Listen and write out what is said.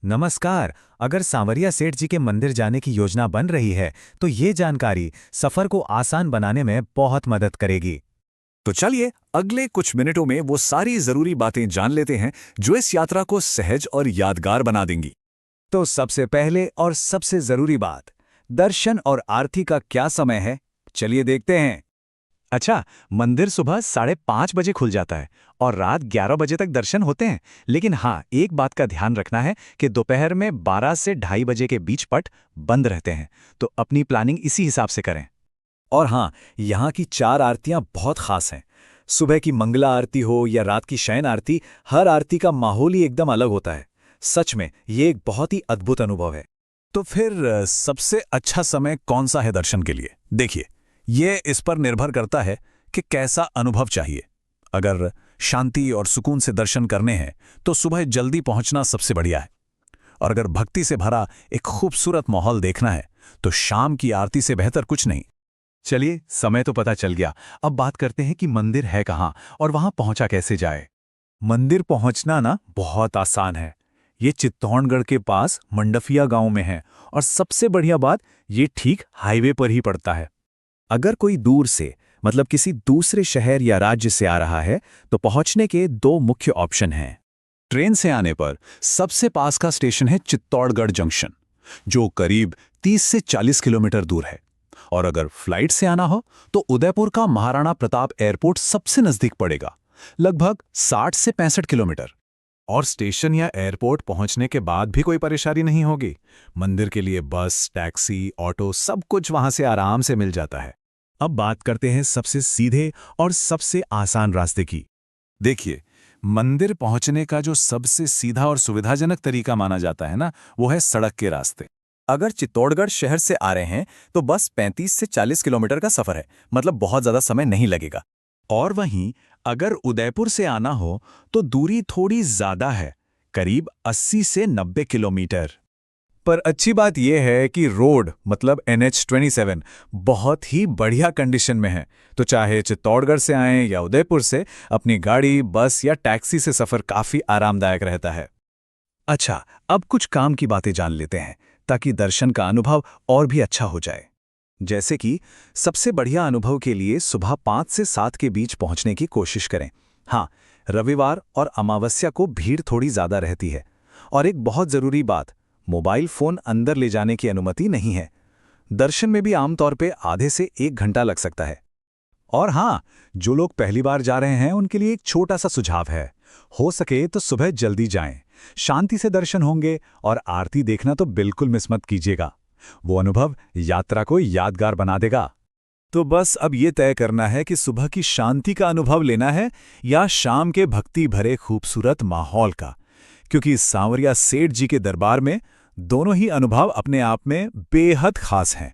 नमस्कार। अगर सांवरिया सेठ जी के मंदिर जाने की योजना बन रही है तो ये जानकारी सफर को आसान बनाने में बहुत मदद करेगी। तो चलिए अगले कुछ मिनटों में वो सारी जरूरी बातें जान लेते हैं जो इस यात्रा को सहज और यादगार बना देंगी। तो सबसे पहले और सबसे जरूरी बात, दर्शन और आरती का क्या समय है? चलिए देखते हैं। अच्छा, मंदिर सुबह 5:30 बजे खुल जाता है और रात 11 बजे तक दर्शन होते हैं। लेकिन हाँ, एक बात का ध्यान रखना है कि दोपहर में 12 से 2:30 बजे के बीच पट बंद रहते हैं, तो अपनी प्लानिंग इसी हिसाब से करें। और हाँ, यहाँ की 4 आरतियां बहुत खास हैं। सुबह की मंगला आरती हो या रात की शयन आरती, हर आरती का माहौल ही एकदम अलग होता है। सच में ये एक बहुत ही अद्भुत अनुभव है। तो फिर सबसे अच्छा समय कौन सा है दर्शन के लिए? देखिए, ये इस पर निर्भर करता है कि कैसा अनुभव चाहिए। अगर शांति और सुकून से दर्शन करने हैं तो सुबह जल्दी पहुंचना सबसे बढ़िया है। और अगर भक्ति से भरा एक खूबसूरत माहौल देखना है तो शाम की आरती से बेहतर कुछ नहीं। चलिए, समय तो पता चल गया। अब बात करते हैं कि मंदिर है कहाँ और वहां पहुंचा कैसे जाए। मंदिर पहुंचना ना बहुत आसान है। ये चित्तौड़गढ़ के पास मंडफिया गांव में है और सबसे बढ़िया बात, ये ठीक हाईवे पर ही पड़ता है। अगर कोई दूर से मतलब किसी दूसरे शहर या राज्य से आ रहा है तो पहुंचने के दो मुख्य ऑप्शन हैं। ट्रेन से आने पर सबसे पास का स्टेशन है चित्तौड़गढ़ जंक्शन, जो करीब 30 से 40 किलोमीटर दूर है। और अगर फ्लाइट से आना हो तो उदयपुर का महाराणा प्रताप एयरपोर्ट सबसे नजदीक पड़ेगा, लगभग 60 से 65 किलोमीटर। और स्टेशन या एयरपोर्ट पहुंचने के बाद भी कोई परेशानी नहीं होगी। मंदिर के लिए बस, टैक्सी, ऑटो सब कुछ वहां से आराम से मिल जाता है। अब बात करते हैं सबसे सीधे और सबसे आसान रास्ते की। देखिए, मंदिर पहुंचने का जो सबसे सीधा और सुविधाजनक तरीका माना जाता है ना, वो है सड़क के रास्ते। अगर चित्तौड़गढ़ शहर से आ रहे हैं तो बस 35 से 40 किलोमीटर का सफर है, मतलब बहुत ज्यादा समय नहीं लगेगा। और वहीं अगर उदयपुर से आना हो तो दूरी थोड़ी ज्यादा है, करीब 80 से 90 किलोमीटर। पर अच्छी बात यह है कि रोड मतलब NH-27 बहुत ही बढ़िया कंडीशन में है। तो चाहे चित्तौड़गढ़ से आएं या उदयपुर से, अपनी गाड़ी, बस या टैक्सी से सफर काफी आरामदायक रहता है। अच्छा, अब कुछ काम की बातें जान लेते हैं ताकि दर्शन का अनुभव और भी अच्छा हो जाए। जैसे कि सबसे बढ़िया अनुभव के लिए सुबह 5 से 7 के बीच पहुंचने की कोशिश करें। हाँ, रविवार और अमावस्या को भीड़ थोड़ी ज्यादा रहती है। और एक बहुत जरूरी बात, मोबाइल फोन अंदर ले जाने की अनुमति नहीं है। दर्शन में भी आमतौर पे आधे से 1 घंटा लग सकता है। और हाँ, जो लोग पहली बार जा रहे हैं उनके लिए एक छोटा सा सुझाव है। हो सके तो सुबह जल्दी जाएं, शांति से दर्शन होंगे और आरती देखना तो बिल्कुल मिस मत कीजिएगा। वो अनुभव यात्रा को यादगार बना देगा। तो बस अब ये तय करना है कि सुबह की शांति का अनुभव लेना है या शाम के भक्ति भरे खूबसूरत माहौल का, क्योंकि सांवरिया सेठ जी के दरबार में दोनों ही अनुभव अपने आप में बेहद खास हैं।